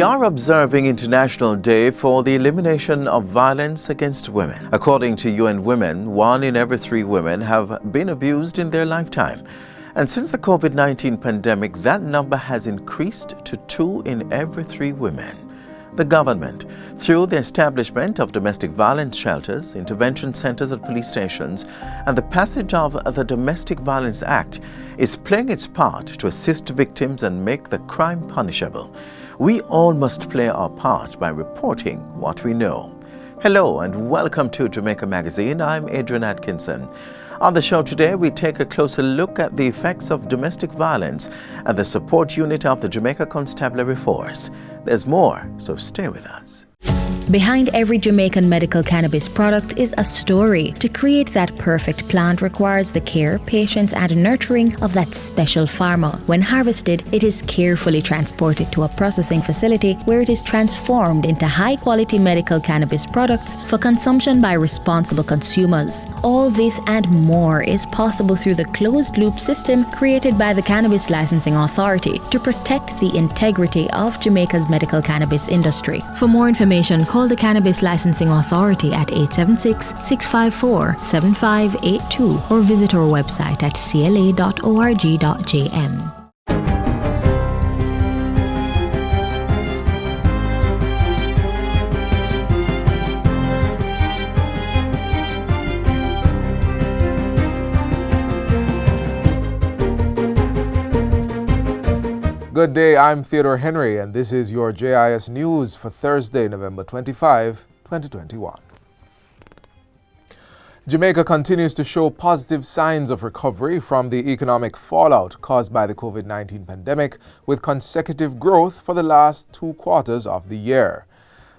are observing International Day for the Elimination of Violence Against Women. According to UN Women, 1 in every 3 women have been abused in their lifetime. And since the COVID-19 pandemic, that number has increased to 2 in every 3 women. The government, through the establishment of domestic violence shelters, intervention centers at police stations, and the passage of the Domestic Violence Act, is playing its part to assist victims and make the crime punishable. We all must play our part by reporting what we know. Hello and welcome to Jamaica Magazine. I'm Adrian Atkinson. On the show today, we take a closer look at the effects of domestic violence and the support unit of the Jamaica Constabulary Force. There's more, so stay with us. Behind every Jamaican medical cannabis product is a story. To create that perfect plant requires the care, patience and nurturing of that special farmer. When harvested, it is carefully transported to a processing facility where it is transformed into high-quality medical cannabis products for consumption by responsible consumers. All this and more is possible through the closed-loop system created by the Cannabis Licensing Authority to protect the integrity of Jamaica's medical cannabis industry. For more information, call the Cannabis Licensing Authority at 876-654-7582 or visit our website at cla.org.jm. Good day, I'm Theodore Henry, and this is your JIS News for Thursday, November 25, 2021. Jamaica continues to show positive signs of recovery from the economic fallout caused by the COVID-19 pandemic, with consecutive growth for the last 2 quarters of the year.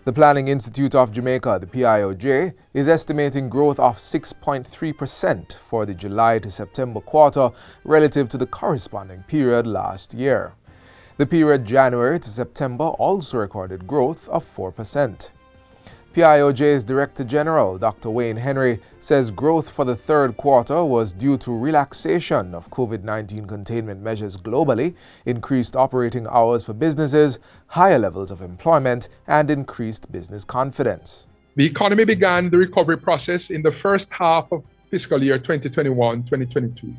The Planning Institute of Jamaica, the PIOJ, is estimating growth of 6.3% for the July to September quarter relative to the corresponding period last year. The period January to September also recorded growth of 4%. PIOJ's Director General, Dr. Wayne Henry, says growth for the third quarter was due to relaxation of COVID-19 containment measures globally, increased operating hours for businesses, higher levels of employment, and increased business confidence. The economy began the recovery process in the first half of fiscal year 2021-2022,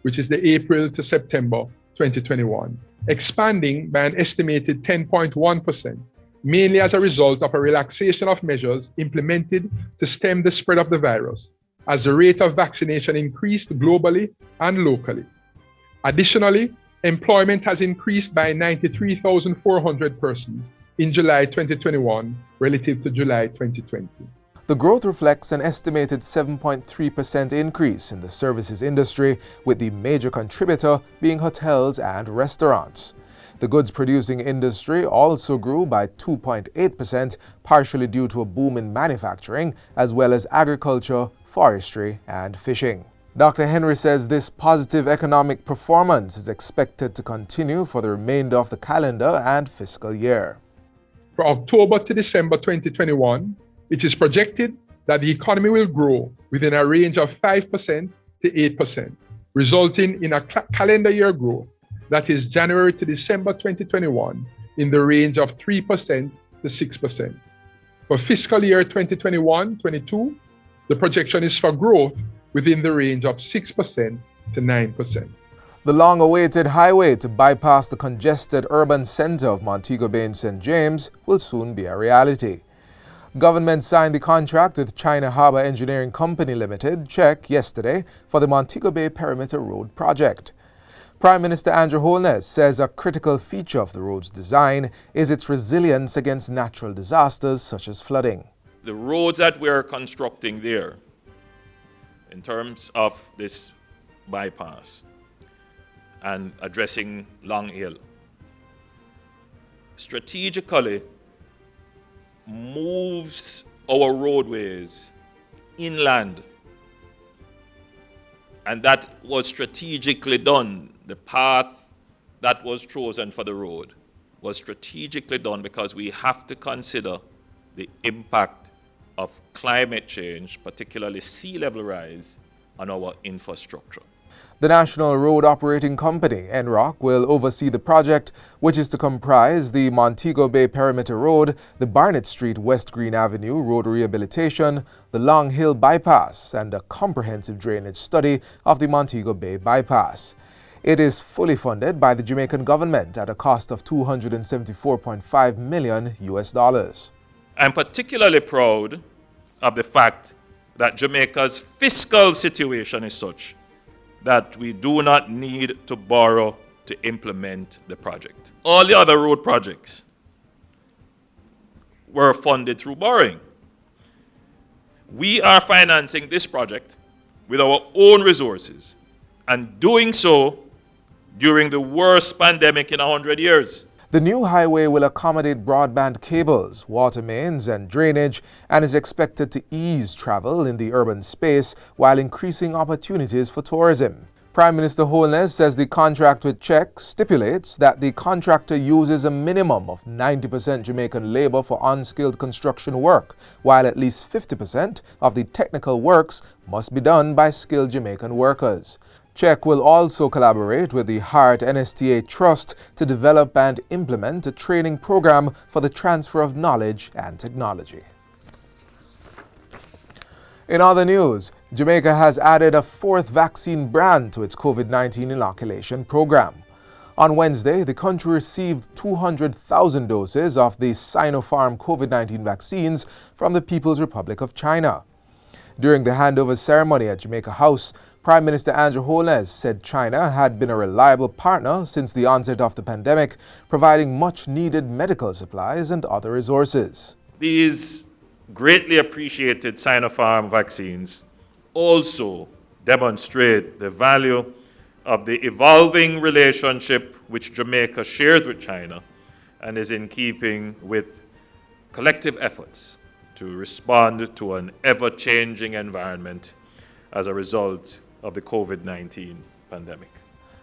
which is the April to September 2021. Expanding by an estimated 10.1%, mainly as a result of a relaxation of measures implemented to stem the spread of the virus, as the rate of vaccination increased globally and locally. Additionally, employment has increased by 93,400 persons in July 2021 relative to July 2020. The growth reflects an estimated 7.3% increase in the services industry, with the major contributor being hotels and restaurants. The goods-producing industry also grew by 2.8%, partially due to a boom in manufacturing, as well as agriculture, forestry, and fishing. Dr. Henry says this positive economic performance is expected to continue for the remainder of the calendar and fiscal year. For October to December 2021, it is projected that the economy will grow within a range of 5% to 8%, resulting in a calendar year growth, that is January to December 2021, in the range of 3% to 6%. For fiscal year 2021-22, the projection is for growth within the range of 6% to 9%. The long-awaited highway to bypass the congested urban center of Montego Bay and St. James will soon be a reality. Government signed the contract with China Harbour Engineering Company Limited, CHEC, yesterday for the Montego Bay Perimeter Road project. Prime Minister Andrew Holness says a critical feature of the road's design is its resilience against natural disasters such as flooding. The roads that we're constructing there, in terms of this bypass and addressing Long Hill, strategically moves our roadways inland, and that was strategically done. The path that was chosen for the road was strategically done because we have to consider the impact of climate change, particularly sea level rise, on our infrastructure. The National Road Operating Company, NROC, will oversee the project, which is to comprise the Montego Bay Perimeter Road, the Barnett Street West Green Avenue Road Rehabilitation, the Long Hill Bypass, and a comprehensive drainage study of the Montego Bay Bypass. It is fully funded by the Jamaican government at a cost of $274.5 million. I'm particularly proud of the fact that Jamaica's fiscal situation is such that we do not need to borrow to implement the project. All the other road projects were funded through borrowing. We are financing this project with our own resources and doing so during the worst pandemic in 100 years. The new highway will accommodate broadband cables, water mains, and drainage, and is expected to ease travel in the urban space while increasing opportunities for tourism. Prime Minister Holness says the contract with CHEC stipulates that the contractor uses a minimum of 90% Jamaican labor for unskilled construction work, while at least 50% of the technical works must be done by skilled Jamaican workers. CHEC will also collaborate with the Hart NSTA Trust to develop and implement a training program for the transfer of knowledge and technology. In other news, Jamaica has added a fourth vaccine brand to its COVID-19 inoculation program. On Wednesday, the country received 200,000 doses of the Sinopharm COVID-19 vaccines from the People's Republic of China. During the handover ceremony at Jamaica House, Prime Minister Andrew Holness said China had been a reliable partner since the onset of the pandemic, providing much-needed medical supplies and other resources. These greatly appreciated Sinopharm vaccines also demonstrate the value of the evolving relationship which Jamaica shares with China and is in keeping with collective efforts to respond to an ever-changing environment as a result of the COVID-19 pandemic.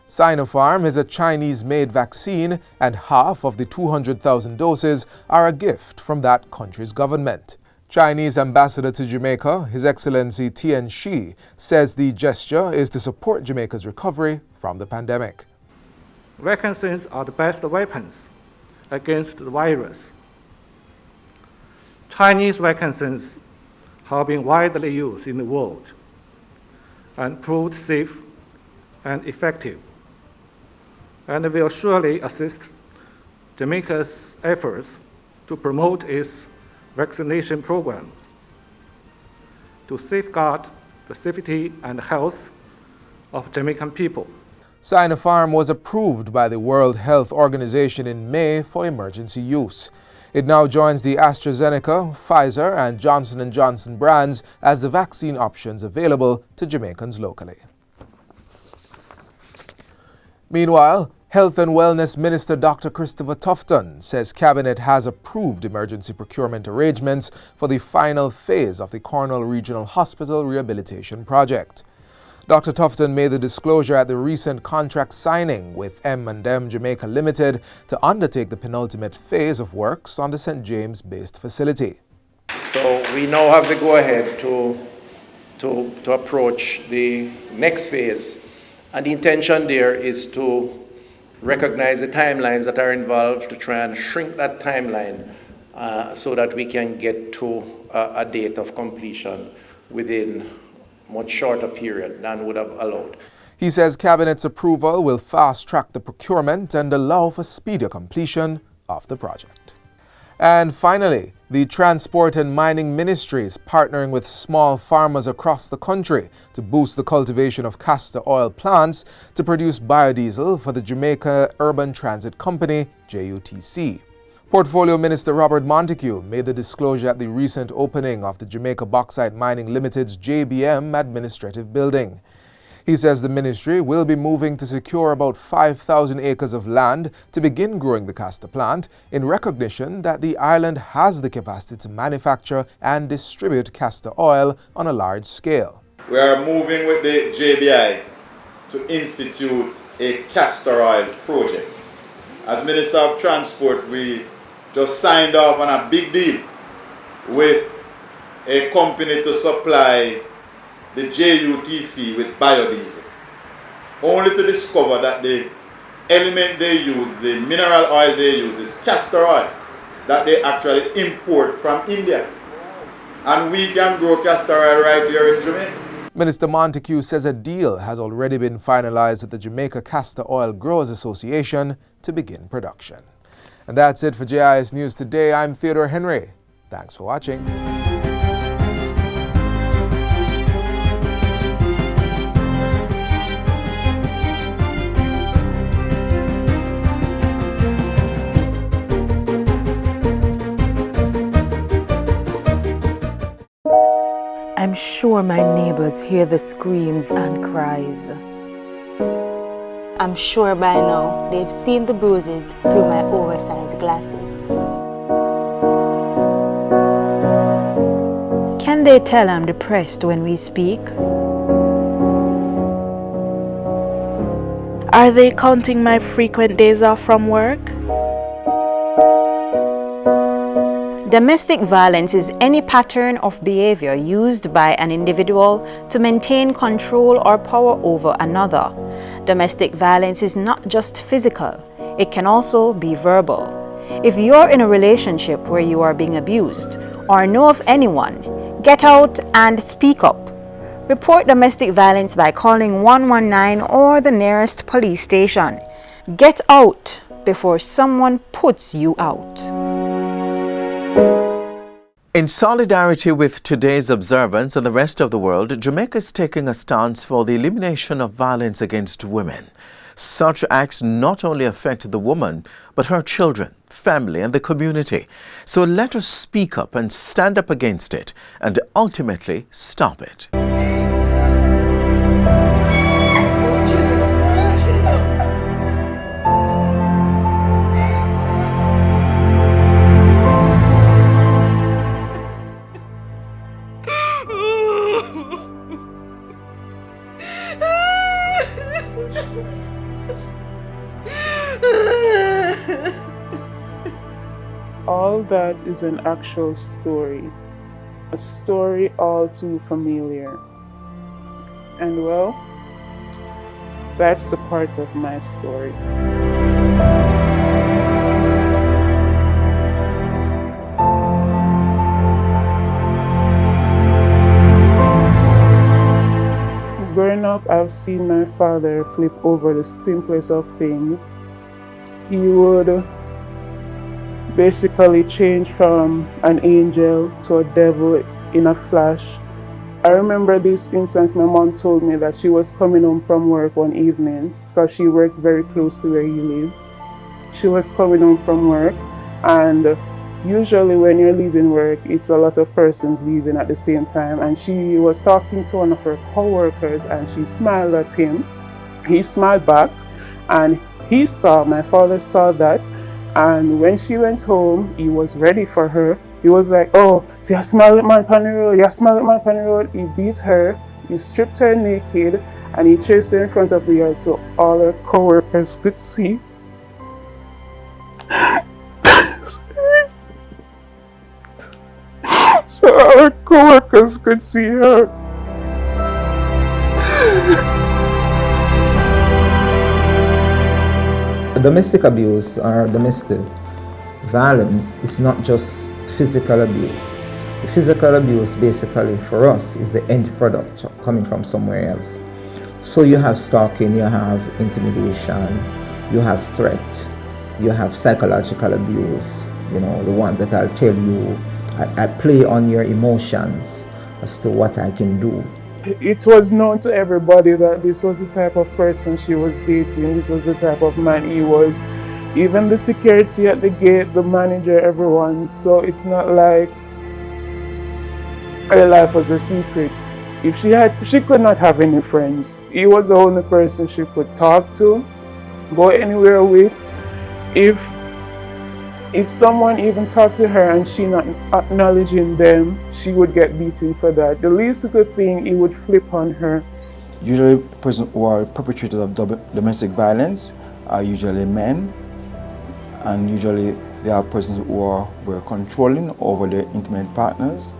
Sinopharm is a Chinese-made vaccine, and half of the 200,000 doses are a gift from that country's government. Chinese ambassador to Jamaica, His Excellency Tian Shi, says the gesture is to support Jamaica's recovery from the pandemic. Vaccines are the best weapons against the virus. Chinese vaccines have been widely used in the world and proved safe and effective, and will surely assist Jamaica's efforts to promote its vaccination program to safeguard the safety and health of Jamaican people. Sinopharm was approved by the World Health Organization in May for emergency use. It now joins the AstraZeneca, Pfizer, and Johnson & Johnson brands as the vaccine options available to Jamaicans locally. Meanwhile, Health and Wellness Minister Dr. Christopher Tufton says Cabinet has approved emergency procurement arrangements for the final phase of the Cornwall Regional Hospital Rehabilitation Project. Dr. Tufton made the disclosure at the recent contract signing with M&M Jamaica Limited to undertake the penultimate phase of works on the St. James-based facility. So we now have the go-ahead to approach the next phase. And the intention there is to recognize the timelines that are involved, to try and shrink that timeline so that we can get to a date of completion within much shorter period than would have allowed. He says Cabinet's approval will fast-track the procurement and allow for speedier completion of the project. And finally, the Transport and Mining Ministry is partnering with small farmers across the country to boost the cultivation of castor oil plants to produce biodiesel for the Jamaica Urban Transit Company, JUTC. Portfolio Minister Robert Montague made the disclosure at the recent opening of the Jamaica Bauxite Mining Limited's JBM administrative building. He says the ministry will be moving to secure about 5,000 acres of land to begin growing the castor plant in recognition that the island has the capacity to manufacture and distribute castor oil on a large scale. We are moving with the JBI to institute a castor oil project. As Minister of Transport, we just signed off on a big deal with a company to supply the JUTC with biodiesel. only to discover that the element they use, the mineral oil they use, is castor oil that they actually import from India. And we can grow castor oil right here in Jamaica. Minister Montague says a deal has already been finalized with the Jamaica Castor Oil Growers Association to begin production. And that's it for JIS News Today. I'm Theodore Henry. Thanks for watching. I'm sure my neighbors hear the screams and cries. I'm sure by now they've seen the bruises through my oversized glasses. Can they tell I'm depressed when we speak? Are they counting my frequent days off from work? Domestic violence is any pattern of behavior used by an individual to maintain control or power over another. Domestic violence is not just physical, it can also be verbal. If you're in a relationship where you are being abused or know of anyone, get out and speak up. Report domestic violence by calling 119 or the nearest police station. Get out before someone puts you out. In solidarity with today's observance and the rest of the world, Jamaica is taking a stance for the elimination of violence against women. Such acts not only affect the woman, but her children, family, and the community. So let us speak up and stand up against it and ultimately stop it. All that is an actual story, a story all too familiar. And well, that's a part of my story. Growing up, I've seen my father flip over the simplest of things. He would basically change from an angel to a devil in a flash. I remember this instance. My mom told me that she was coming home from work one evening because she worked very close to where he lived. She was coming home from work, and usually when you're leaving work, it's a lot of persons leaving at the same time, and she was talking to one of her co-workers and she smiled at him. He smiled back, and my father saw that. And when she went home, he was ready for her. He was like, "Oh, see, I smell it, man, on the road. You smell it, man, on the road." He beat her, he stripped her naked, and he chased her in front of the yard so all her co-workers could see. So all her co-workers could see her. Domestic abuse or domestic violence is not just physical abuse. The physical abuse basically for us is the end product coming from somewhere else. So you have stalking, you have intimidation, you have threat, you have psychological abuse, the ones that I'll tell you, I play on your emotions as to what I can do. It was known to everybody that this was the type of person she was dating, this was the type of man he was. Even the security at the gate, the manager, everyone. So it's not like her life was a secret. If she could not have any friends. He was the only person she could talk to, go anywhere with. If someone even talked to her and she not acknowledging them, she would get beaten for that. The least good thing, he would flip on her. Usually, persons who are perpetrators of domestic violence are usually men, and usually they are persons who were controlling over their intimate partners.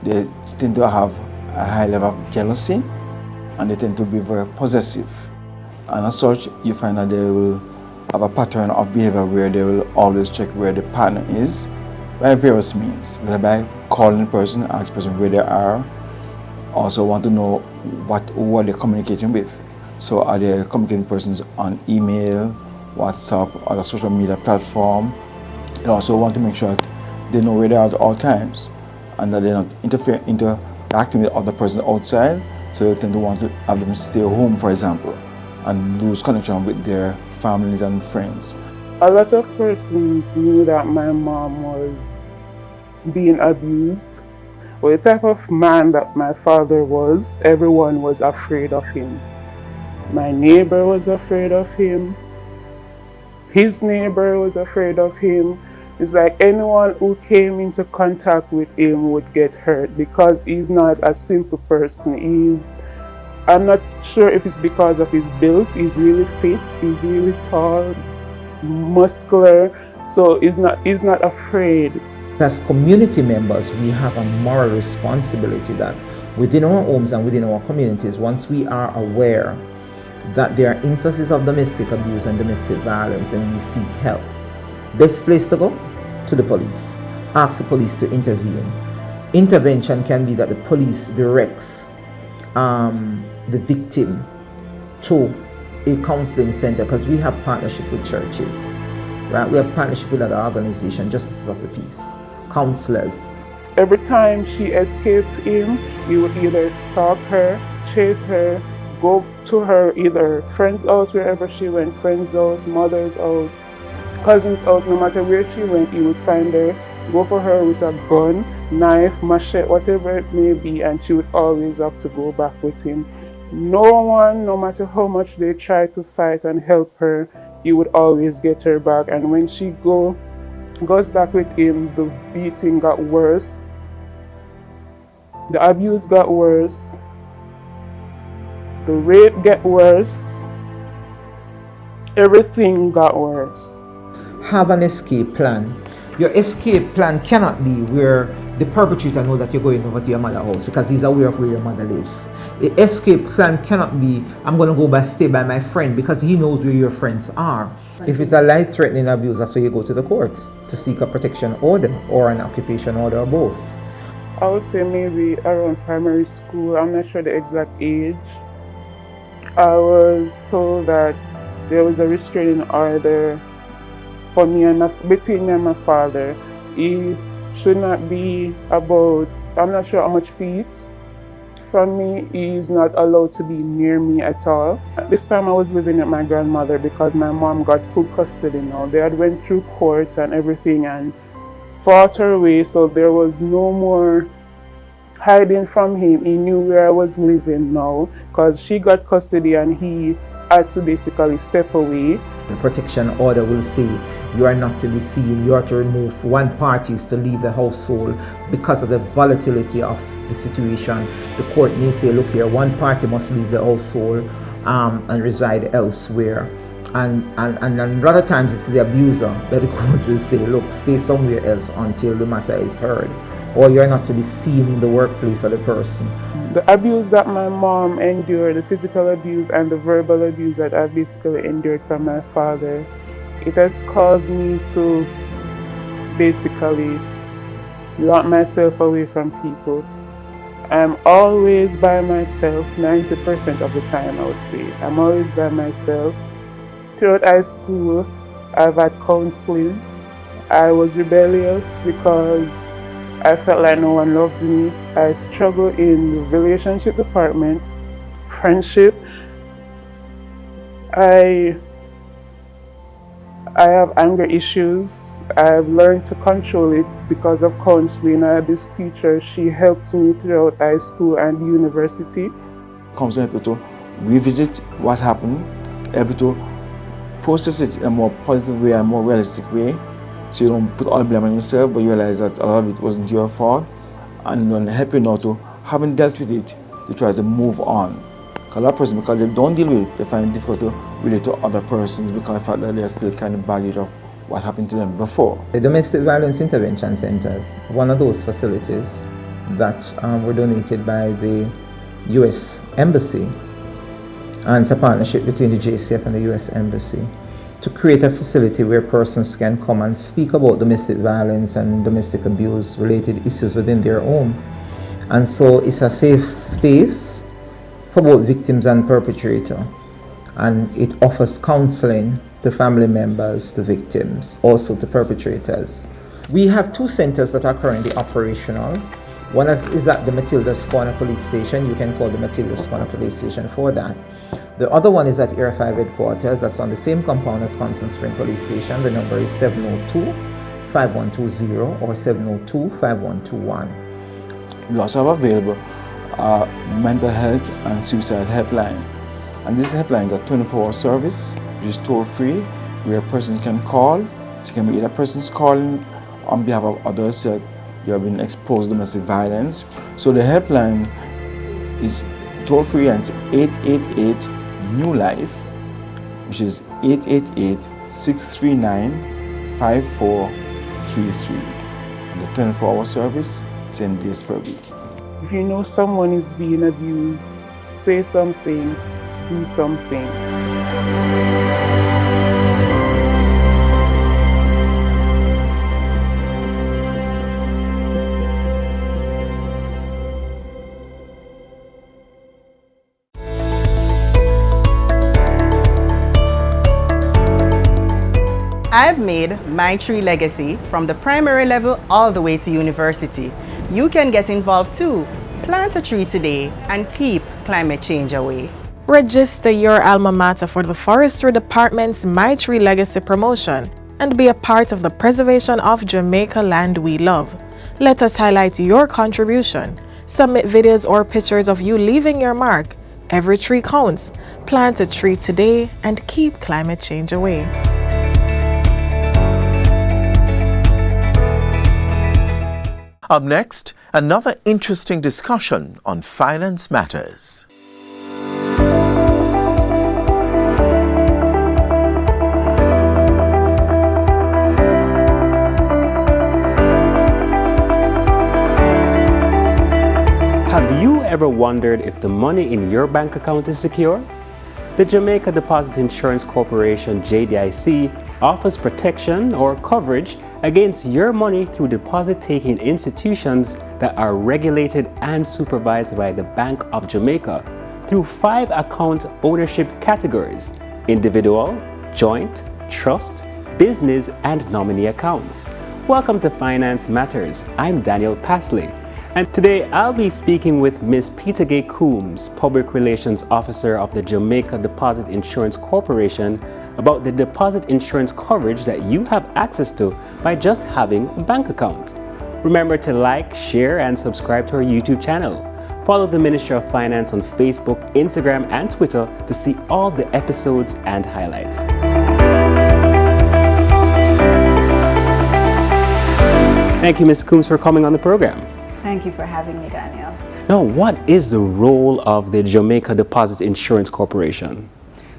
They tend to have a high level of jealousy, and they tend to be very possessive. And as such, you find that they will have a pattern of behavior where they will always check where the partner is by various means, whether by calling the person, asking the person where they are, also want to know who are they communicating with. So are they communicating persons on email, WhatsApp, or the social media platform? They also want to make sure that they know where they are at all times and that they're not interacting with other persons outside, so they tend to want to have them stay home, for example, and lose connection with their families and friends. A lot of persons knew that my mom was being abused. Well, the type of man that my father was, everyone was afraid of him. My neighbor was afraid of him. His neighbor was afraid of him. It's like anyone who came into contact with him would get hurt because he's not a simple person. I'm not sure if it's because of his build. He's really fit, he's really tall, muscular, so he's not afraid. As community members, we have a moral responsibility that within our homes and within our communities, once we are aware that there are instances of domestic abuse and domestic violence and we seek help, best place to go? To the police. Ask the police to intervene. Intervention can be that the police directs the victim to a counseling center, because we have partnership with churches, right? We have partnership with other organizations, Justices of the Peace, counselors. Every time she escaped him, he would either stalk her, chase her, go to her either friend's house, wherever she went, friend's house, mother's house, cousin's house, no matter where she went, he would find her, go for her with a gun, knife, machete, whatever it may be, and she would always have to go back with him. No one, no matter how much they tried to fight and help her, he would always get her back. And when she goes back with him, the beating got worse, the abuse got worse, the rape got worse, everything got worse. Have an escape plan. Your escape plan cannot be where the perpetrator knows that you're going over to your mother's house because he's aware of where your mother lives. The escape plan cannot be, I'm going to go stay by my friend because he knows where your friends are. If it's a life-threatening abuse, that's where you go to the courts to seek a protection order or an occupation order or both. I would say maybe around primary school. I'm not sure the exact age. I was told that there was a restraining order for me and between me and my father. He should not be about, I'm not sure how much feet from me. He's not allowed to be near me at all. At this time I was living with my grandmother because my mom got full custody now. They had went through court and everything and fought her way, so there was no more hiding from him. He knew where I was living now because she got custody and he had to basically step away. The protection order will say you are not to be seen, you are to remove one party is to leave the household because of the volatility of the situation. The court may say, look here, one party must leave the household and reside elsewhere. And other times it's the abuser that the court will say, look, stay somewhere else until the matter is heard. Or you're not to be seen in the workplace of the person. The abuse that my mom endured, the physical abuse and the verbal abuse that I basically endured from my father, it has caused me to basically lock myself away from people. I'm always by myself, 90% of the time I would say. I'm always by myself. Throughout high school, I've had counseling. I was rebellious because I felt like no one loved me. I struggled in the relationship department, friendship. I have anger issues. I've learned to control it because of counseling. I had this teacher, she helped me throughout high school and university. Counseling able to revisit what happened, able to process it in a more positive way and more realistic way. So you don't put all the blame on yourself, but you realize that a lot of it wasn't your fault, and then help you now to, having dealt with it, to try to move on. Because a lot of persons, because they don't deal with it, they find it difficult to relate to other persons because they felt that they're still kind of baggage of what happened to them before. The Domestic Violence Intervention Centers, one of those facilities that were donated by the U.S. Embassy, and it's a partnership between the JCF and the US Embassy to create a facility where persons can come and speak about domestic violence and domestic abuse related issues within their home. And so it's a safe space for both victims and perpetrator, and it offers counseling to family members, to victims, also to perpetrators. We have 2 centers that are currently operational. One is at the Matilda's Corner Police Station. You can call the Matilda's Corner Police Station for that. The other one is at Air 5 headquarters. That's on the same compound as Constant Spring Police Station. The number is 702-5120 or 702-5121. We also have available mental health and suicide helpline. And this helpline is a 24-hour service, which is toll-free, where a person can call. So it can be either persons calling on behalf of others that they have been exposed to domestic violence. So the helpline is toll-free and it's 888-NEW-LIFE, which is 888-639-5433. And the 24-hour service, 7 days per week. If you know someone is being abused, say something, do something. I've made my tree legacy from the primary level all the way to university. You can get involved too. Plant a tree today and keep climate change away. Register your alma mater for the Forestry Department's My Tree Legacy promotion and be a part of the preservation of Jamaica land we love. Let us highlight your contribution. Submit videos or pictures of you leaving your mark. Every tree counts. Plant a tree today and keep climate change away. Up next, another interesting discussion on finance matters. Have you ever wondered if the money in your bank account is secure? The Jamaica Deposit Insurance Corporation, JDIC, offers protection or coverage against your money through deposit-taking institutions that are regulated and supervised by the Bank of Jamaica through 5 account ownership categories: individual, joint, trust, business, and nominee accounts. Welcome to Finance Matters. I'm Daniel Pasley, and today I'll be speaking with Ms. Peter Coombs, Public Relations Officer of the Jamaica Deposit Insurance Corporation, about the deposit insurance coverage that you have access to by just having a bank account. Remember to like, share, and subscribe to our YouTube channel. Follow the Ministry of Finance on Facebook, Instagram, and Twitter to see all the episodes and highlights. Thank you, Ms. Coombs, for coming on the program. Thank you for having me, Daniel. Now, what is the role of the Jamaica Deposit Insurance Corporation?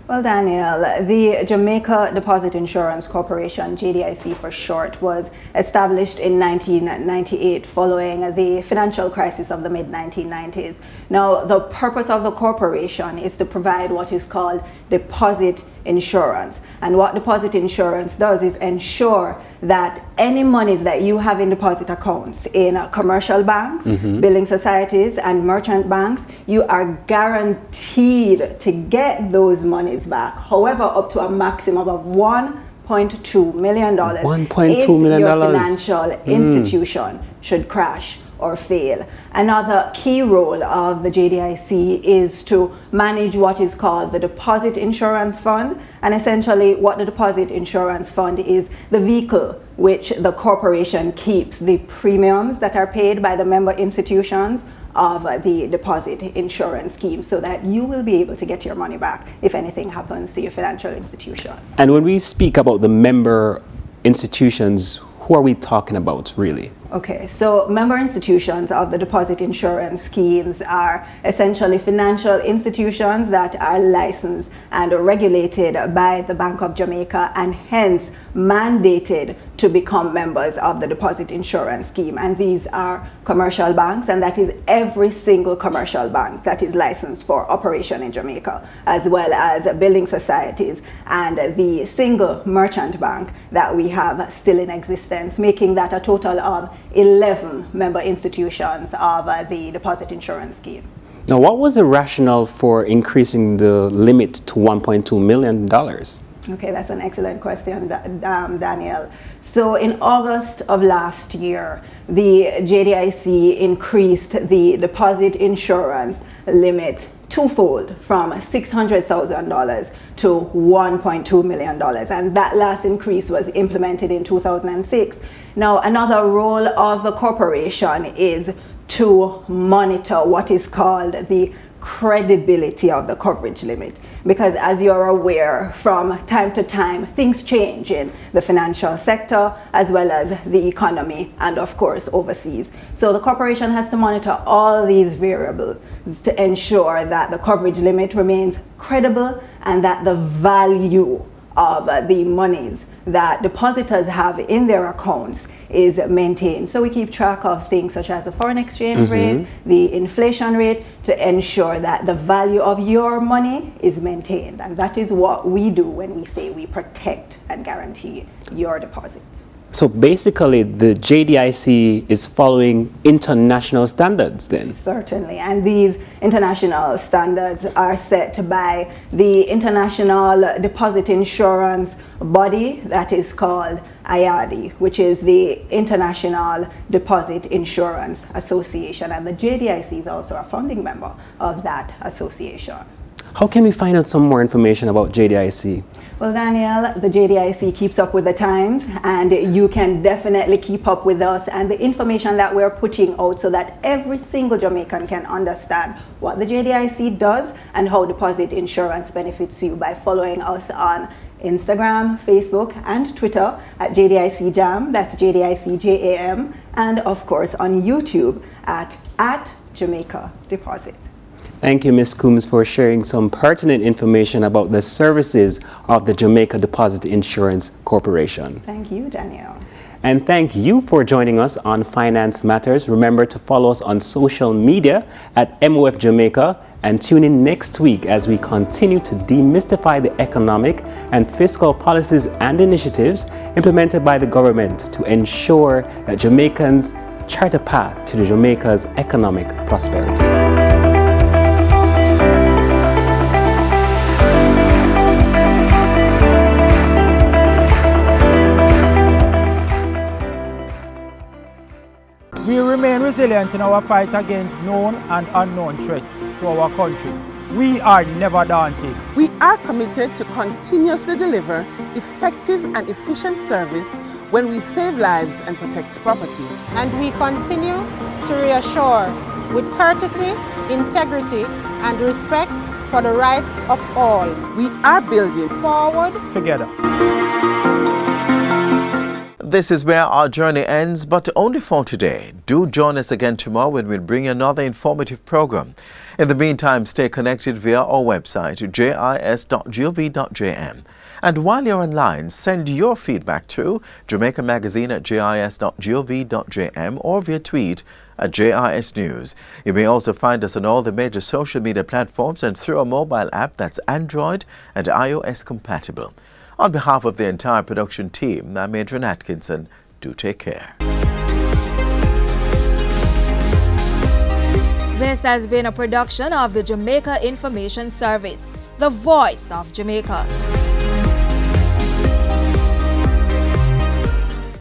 Well, Daniel, the Jamaica Deposit Insurance Corporation, JDIC for short, was established in 1998 following the financial crisis of the mid-1990s. Now, the purpose of the corporation is to provide what is called deposit insurance. And what deposit insurance does is ensure that any monies that you have in deposit accounts in commercial banks, building societies, and merchant banks, you are guaranteed to get those monies back. However, up to a maximum of $1.2 million if your financial institution should crash or fail. Another key role of the JDIC is to manage what is called the Deposit Insurance Fund. And essentially what the Deposit Insurance Fund is the vehicle which the corporation keeps the premiums that are paid by the member institutions of the deposit insurance scheme, so that you will be able to get your money back if anything happens to your financial institution. And when we speak about the member institutions, who are we talking about really? Okay, so member institutions of the deposit insurance schemes are essentially financial institutions that are licensed and regulated by the Bank of Jamaica and hence mandated to become members of the deposit insurance scheme. And these are commercial banks, and that is every single commercial bank that is licensed for operation in Jamaica, as well as building societies and the single merchant bank that we have still in existence, making that a total of 11 member institutions of the deposit insurance scheme. Now, what was the rationale for increasing the limit to $1.2 million? Okay, that's an excellent question, Daniel. So in August of last year, the JDIC increased the deposit insurance limit twofold from $600,000 to $1.2 million. And that last increase was implemented in 2006. Now, another role of the corporation is to monitor what is called the credibility of the coverage limit. Because as you're aware, from time to time, things change in the financial sector as well as the economy and of course overseas. So the corporation has to monitor all these variables to ensure that the coverage limit remains credible and that the value of the monies that depositors have in their accounts is maintained. So we keep track of things such as the foreign exchange rate, the inflation rate, to ensure that the value of your money is maintained. And that is what we do when we say we protect and guarantee your deposits. So basically, the JDIC is following international standards then? Certainly, and these international standards are set by the International Deposit Insurance Body that is called IADI, which is the International Deposit Insurance Association, and the JDIC is also a founding member of that association. How can we find out some more information about JDIC? Well, Daniel, the JDIC keeps up with the times, and you can definitely keep up with us and the information that we're putting out so that every single Jamaican can understand what the JDIC does and how deposit insurance benefits you by following us on Instagram, Facebook, and Twitter at JDIC Jam, that's JDIC JAM, and of course on YouTube at Jamaica Deposit. Thank you, Ms. Coombs, for sharing some pertinent information about the services of the Jamaica Deposit Insurance Corporation. Thank you, Daniel. And thank you for joining us on Finance Matters. Remember to follow us on social media at MOF Jamaica and tune in next week as we continue to demystify the economic and fiscal policies and initiatives implemented by the government to ensure that Jamaicans chart a path to Jamaica's economic prosperity. We remain resilient in our fight against known and unknown threats to our country. We are never daunted. We are committed to continuously deliver effective and efficient service when we save lives and protect property. And we continue to reassure with courtesy, integrity, and respect for the rights of all. We are building forward together. This is where our journey ends, but only for today. Do join us again tomorrow when we'll bring you another informative program. In the meantime, stay connected via our website, jis.gov.jm. And while you're online, send your feedback to Jamaica Magazine at jis.gov.jm or via tweet at JIS News. You may also find us on all the major social media platforms and through a mobile app that's Android and iOS compatible. On behalf of the entire production team, I'm Adrian Atkinson. Do take care. This has been a production of the Jamaica Information Service, the voice of Jamaica.